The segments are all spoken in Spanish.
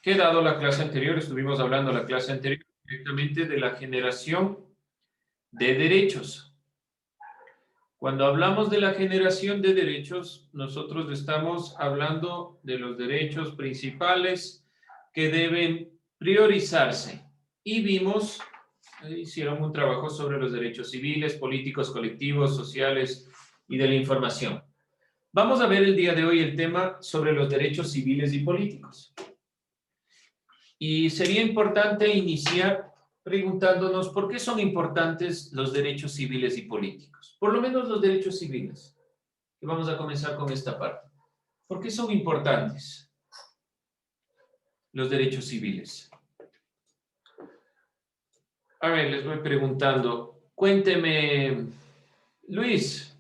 que dado la clase anterior, estuvimos hablando la clase anterior directamente de la generación de derechos. Cuando hablamos de la generación de derechos, nosotros estamos hablando de los derechos principales que deben priorizarse. Y vimos, hicieron un trabajo sobre los derechos civiles, políticos, colectivos, sociales y de la información. Vamos a ver el día de hoy el tema sobre los derechos civiles y políticos. Y sería importante iniciar preguntándonos por qué son importantes los derechos civiles y políticos. Por lo menos los derechos civiles. Y vamos a comenzar con esta parte. ¿Por qué son importantes los derechos civiles? A ver, les voy preguntando. Cuénteme, Luis,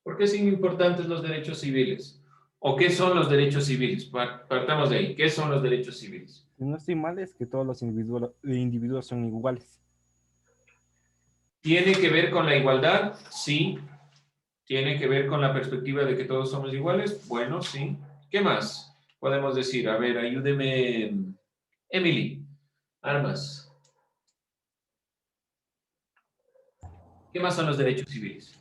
¿por qué son importantes los derechos civiles? ¿O qué son los derechos civiles? Partamos de ahí. ¿Qué son los derechos civiles? Si no estoy mal, es que todos los individuos son iguales. ¿Tiene que ver con la igualdad? Sí. ¿Tiene que ver con la perspectiva de que todos somos iguales? Bueno, sí. ¿Qué más podemos decir? A ver, ayúdeme, Emily. Armas. ¿Qué más son los derechos civiles?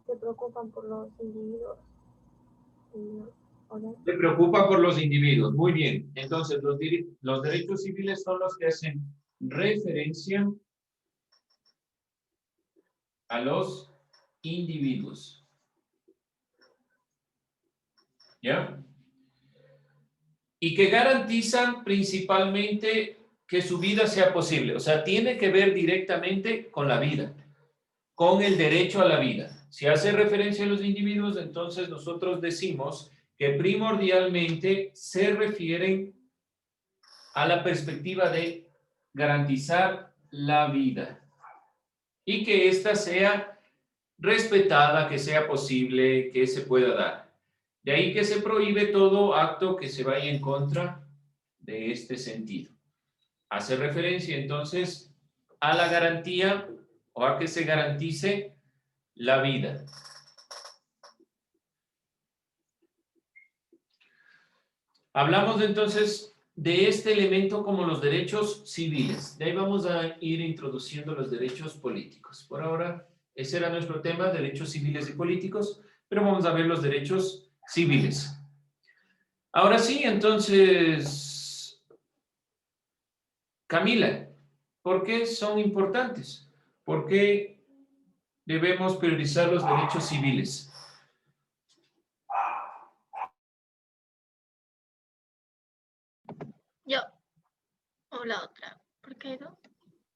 Se preocupan por los individuos. Se preocupa por los individuos. Muy bien. Entonces, los derechos civiles son los que hacen referencia a los individuos. ¿Ya? Y que garantizan principalmente que su vida sea posible. O sea, tiene que ver directamente con la vida, con el derecho a la vida. Si hace referencia a los individuos, entonces nosotros decimos que primordialmente se refieren a la perspectiva de garantizar la vida y que ésta sea respetada, que sea posible, que se pueda dar. De ahí que se prohíbe todo acto que se vaya en contra de este sentido. Hace referencia entonces a la garantía o a que se garantice la vida. Hablamos entonces de este elemento como los derechos civiles. De ahí vamos a ir introduciendo los derechos políticos. Por ahora, ese era nuestro tema, derechos civiles y políticos, pero vamos a ver los derechos civiles. Ahora sí, entonces, Camila, ¿por qué son importantes? ¿Por qué debemos priorizar los derechos civiles? Yo, o la otra. ¿Por qué no?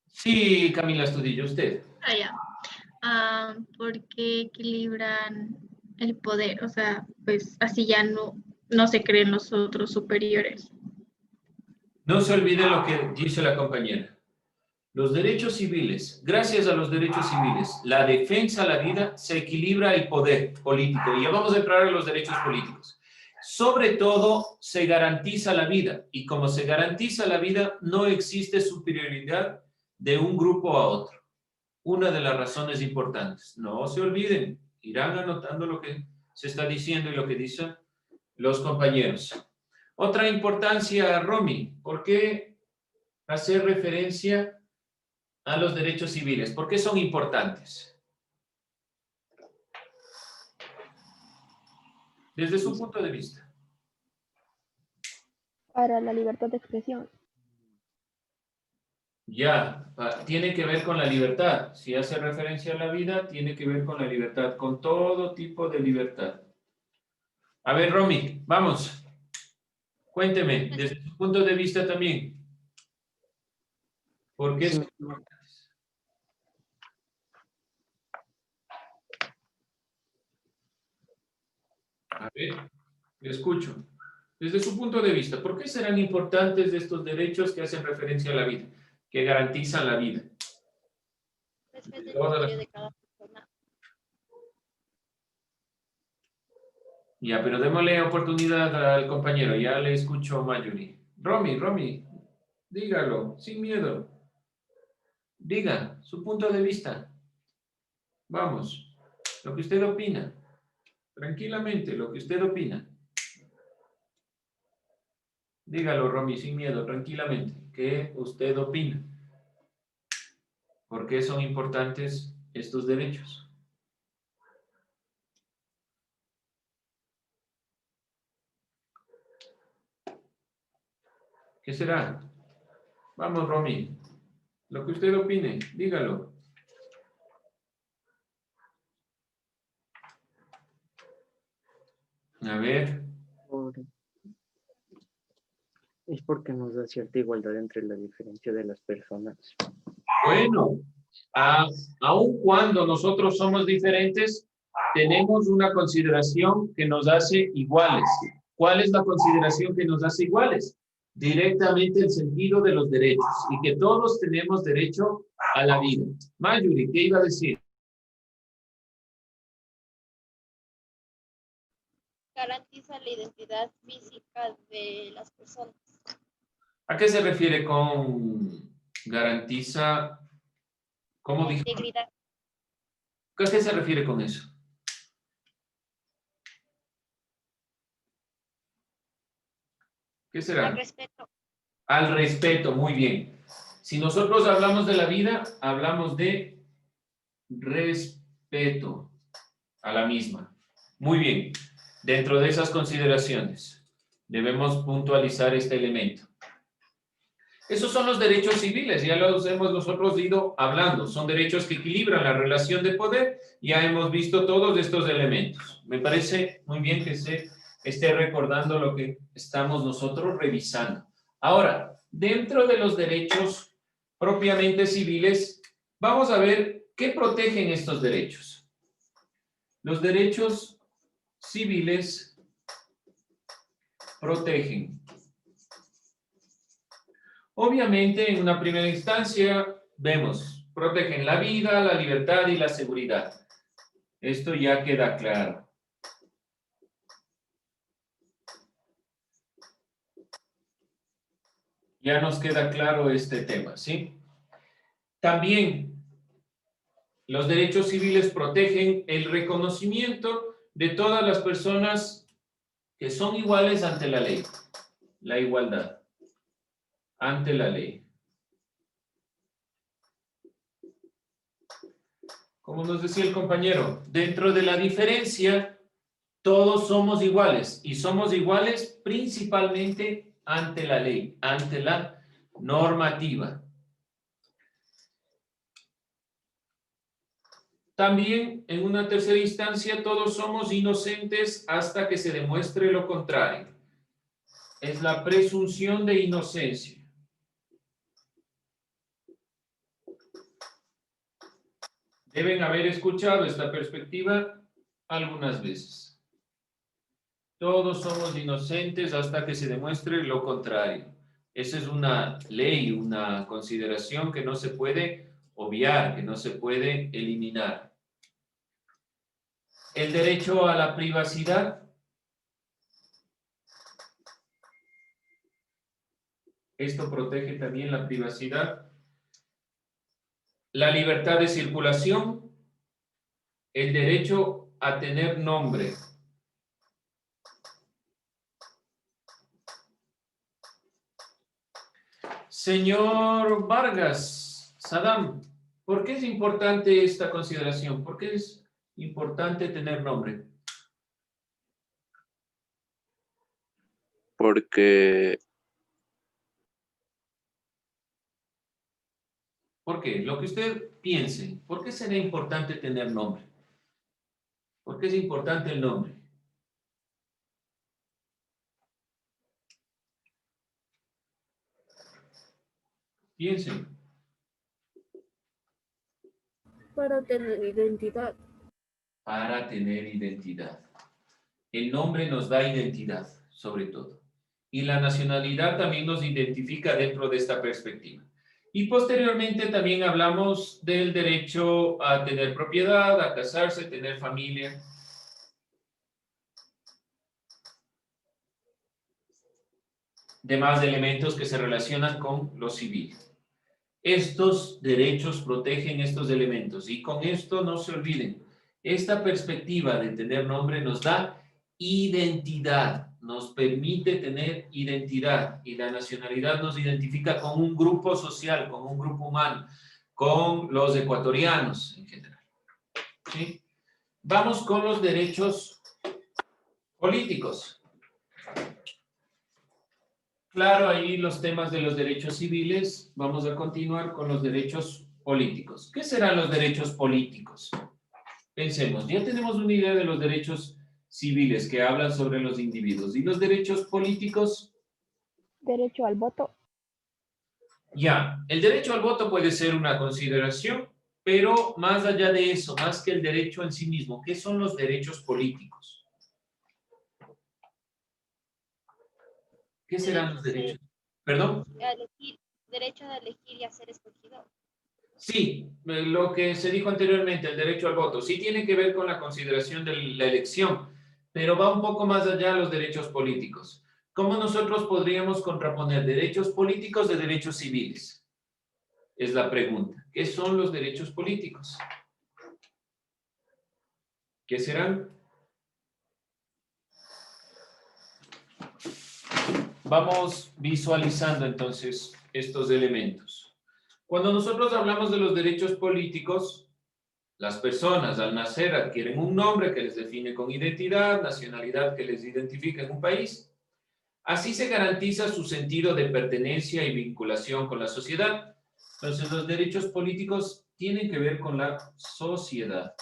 Sí, Camila Astudillo, usted. Ya. Porque equilibran el poder, o sea, pues así ya no se creen los otros superiores. No se olvide lo que dice la compañera. Los derechos civiles, gracias a los derechos civiles, la defensa a la vida, se equilibra el poder político. Y ya vamos a entrar en los derechos políticos. Sobre todo, se garantiza la vida. Y como se garantiza la vida, no existe superioridad de un grupo a otro. Una de las razones importantes. No se olviden, irán anotando lo que se está diciendo y lo que dicen los compañeros. Otra importancia, Romy, ¿por qué hacer referencia a los derechos civiles? ¿Por qué son importantes? Desde su punto de vista. Para la libertad de expresión. Ya, tiene que ver con la libertad. Si hace referencia a la vida, tiene que ver con la libertad, con todo tipo de libertad. A ver, Romy, vamos. Cuénteme, desde su punto de vista también. ¿Por qué son importantes? A ver, le escucho. Desde su punto de vista, ¿por qué serán importantes estos derechos que hacen referencia a la vida, que garantizan la vida? Es que es el criterio de cada persona. Ya, pero démosle oportunidad al compañero. Ya le escucho, Mayuri. Romy, dígalo, sin miedo. Diga su punto de vista. Vamos, lo que usted opina. Tranquilamente, lo que usted opina. Dígalo, Romy, sin miedo, tranquilamente. ¿Qué usted opina? ¿Por qué son importantes estos derechos? ¿Qué será? Vamos, Romy. Lo que usted opine, dígalo. A ver. Es porque nos da cierta igualdad entre la diferencia de las personas. Bueno, aun cuando nosotros somos diferentes, tenemos una consideración que nos hace iguales. ¿Cuál es la consideración que nos hace iguales? Directamente el sentido de los derechos y que todos tenemos derecho a la vida. Mayuri, ¿qué iba a decir? Garantiza la identidad física de las personas. ¿A qué se refiere con garantiza? ¿Cómo dijo? Integridad. ¿A qué se refiere con eso? ¿Qué será? Al respeto. Al respeto, muy bien. Si nosotros hablamos de la vida, hablamos de respeto a la misma. Muy bien. Dentro de esas consideraciones, debemos puntualizar este elemento. Esos son los derechos civiles, ya los hemos nosotros ido hablando. Son derechos que equilibran la relación de poder. Ya hemos visto todos estos elementos. Me parece muy bien que se esté recordando lo que estamos nosotros revisando. Ahora, dentro de los derechos propiamente civiles, vamos a ver qué protegen estos derechos. Los derechos civiles protegen. Obviamente, en una primera instancia, vemos, protegen la vida, la libertad y la seguridad. Esto ya queda claro. Ya nos queda claro este tema, ¿sí? También, los derechos civiles protegen el reconocimiento de todas las personas que son iguales ante la ley. La igualdad ante la ley. Como nos decía el compañero, dentro de la diferencia, todos somos iguales y somos iguales principalmente ante la ley, ante la normativa. También, en una tercera instancia, todos somos inocentes hasta que se demuestre lo contrario. Es la presunción de inocencia. Deben haber escuchado esta perspectiva algunas veces. Todos somos inocentes hasta que se demuestre lo contrario. Esa es una ley, una consideración que no se puede obviar, que no se puede eliminar. El derecho a la privacidad. Esto protege también la privacidad. La libertad de circulación, el derecho a tener nombre. Señor Vargas, Saddam, ¿por qué es importante esta consideración? ¿Por qué es importante tener nombre? Porque ¿Por qué? Lo que usted piense. ¿Por qué será importante tener nombre? ¿Por qué es importante el nombre? Piensen. Para tener identidad. Para tener identidad. El nombre nos da identidad, sobre todo. Y la nacionalidad también nos identifica dentro de esta perspectiva. Y posteriormente también hablamos del derecho a tener propiedad, a casarse, tener familia. Demás elementos que se relacionan con lo civil. Estos derechos protegen estos elementos y con esto no se olviden, esta perspectiva de tener nombre nos da identidad, nos permite tener identidad y la nacionalidad nos identifica con un grupo social, con un grupo humano, con los ecuatorianos en general. ¿Sí? Vamos con los derechos políticos. Claro, ahí los temas de los derechos civiles. Vamos a continuar con los derechos políticos. ¿Qué serán los derechos políticos? Pensemos, ya tenemos una idea de los derechos civiles que hablan sobre los individuos. ¿Y los derechos políticos? Derecho al voto. Ya, el derecho al voto puede ser una consideración, pero más allá de eso, más que el derecho en sí mismo, ¿qué son los derechos políticos? ¿Qué serán los derechos? ¿Perdón? Derecho de elegir y a ser escogido. Sí, lo que se dijo anteriormente, el derecho al voto, sí tiene que ver con la consideración de la elección, pero va un poco más allá de los derechos políticos. ¿Cómo nosotros podríamos contraponer derechos políticos de derechos civiles? Es la pregunta. ¿Qué son los derechos políticos? ¿Qué serán? Vamos visualizando entonces estos elementos. Cuando nosotros hablamos de los derechos políticos, las personas al nacer adquieren un nombre que les define con identidad, nacionalidad que les identifica en un país. Así se garantiza su sentido de pertenencia y vinculación con la sociedad. Entonces, los derechos políticos tienen que ver con la sociedad.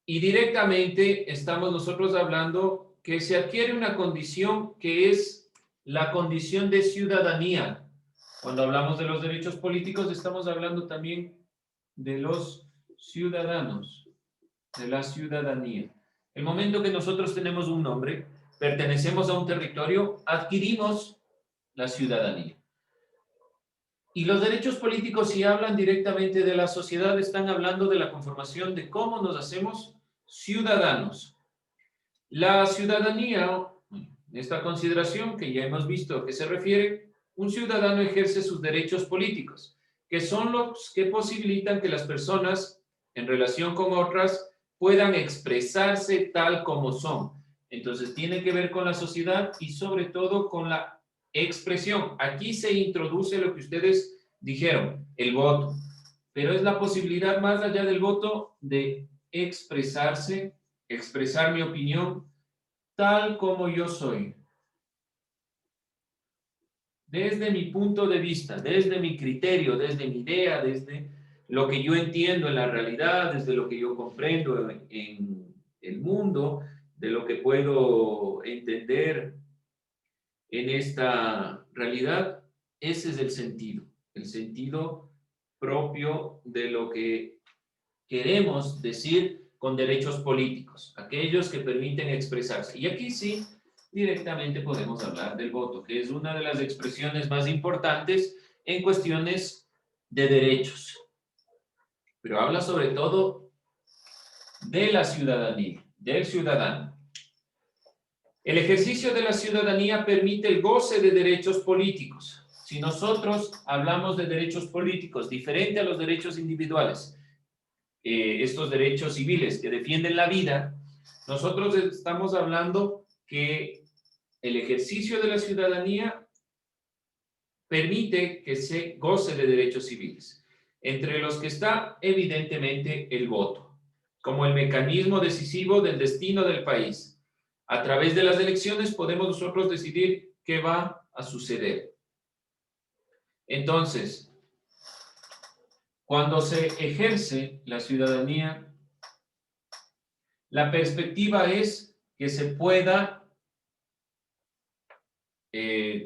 Y directamente estamos nosotros hablando que se adquiere una condición que es la condición de ciudadanía. Cuando hablamos de los derechos políticos, estamos hablando también de los ciudadanos, de la ciudadanía. El momento que nosotros tenemos un nombre, pertenecemos a un territorio, adquirimos la ciudadanía. Y los derechos políticos, si hablan directamente de la sociedad, están hablando de la conformación de cómo nos hacemos ciudadanos. La ciudadanía, esta consideración que ya hemos visto que se refiere, un ciudadano ejerce sus derechos políticos, que son los que posibilitan que las personas, en relación con otras, puedan expresarse tal como son. Entonces, tiene que ver con la sociedad y sobre todo con la expresión. Aquí se introduce lo que ustedes dijeron, el voto. Pero es la posibilidad más allá del voto de expresarse, expresar mi opinión tal como yo soy. Desde mi punto de vista, desde mi criterio, desde mi idea, desde lo que yo entiendo en la realidad, desde lo que yo comprendo en el mundo, de lo que puedo entender en esta realidad, ese es el sentido propio de lo que queremos decir con derechos políticos, aquellos que permiten expresarse. Y aquí sí, directamente podemos hablar del voto, que es una de las expresiones más importantes en cuestiones de derechos. Pero habla sobre todo de la ciudadanía, del ciudadano. El ejercicio de la ciudadanía permite el goce de derechos políticos. Si nosotros hablamos de derechos políticos diferente a los derechos individuales, estos derechos civiles que defienden la vida, nosotros estamos hablando que el ejercicio de la ciudadanía permite que se goce de derechos civiles, entre los que está evidentemente el voto, como el mecanismo decisivo del destino del país. A través de las elecciones podemos nosotros decidir qué va a suceder. Entonces, cuando se ejerce la ciudadanía, la perspectiva es que se pueda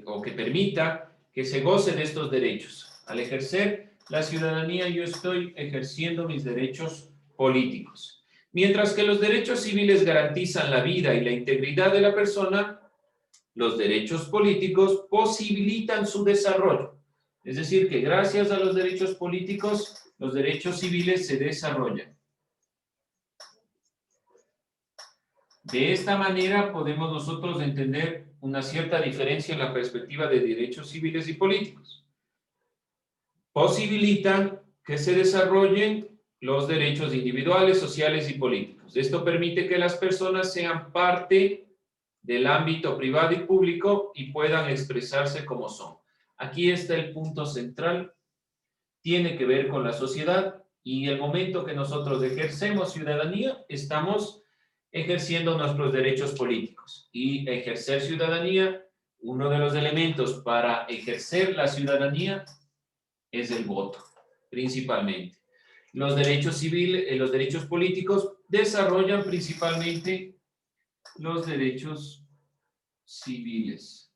o que permita que se goce de estos derechos. Al ejercer la ciudadanía, yo estoy ejerciendo mis derechos políticos. Mientras que los derechos civiles garantizan la vida y la integridad de la persona, los derechos políticos posibilitan su desarrollo. Es decir, que gracias a los derechos políticos, los derechos civiles se desarrollan. De esta manera podemos nosotros entender una cierta diferencia en la perspectiva de derechos civiles y políticos. Posibilitan que se desarrollen los derechos individuales, sociales y políticos. Esto permite que las personas sean parte del ámbito privado y público y puedan expresarse como son. Aquí está el punto central. Tiene que ver con la sociedad y el momento que nosotros ejercemos ciudadanía, estamos ejerciendo nuestros derechos políticos. Y ejercer ciudadanía, uno de los elementos para ejercer la ciudadanía es el voto, principalmente. Los derechos civiles, los derechos políticos desarrollan principalmente los derechos civiles.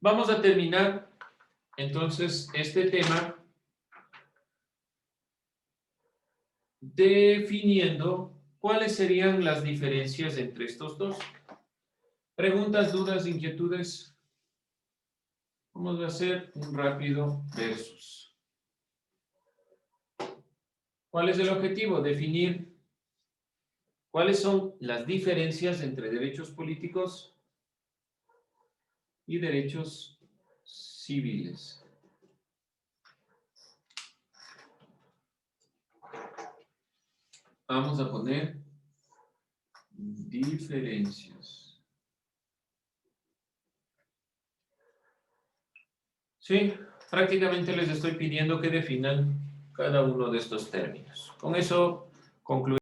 Vamos a terminar entonces este tema definiendo cuáles serían las diferencias entre estos dos. Preguntas, dudas, inquietudes. Vamos a hacer un rápido versus. ¿Cuál es el objetivo? Definir cuáles son las diferencias entre derechos políticos y derechos civiles. Vamos a poner diferencias. Sí, prácticamente les estoy pidiendo que definan cada uno de estos términos. Con eso concluimos.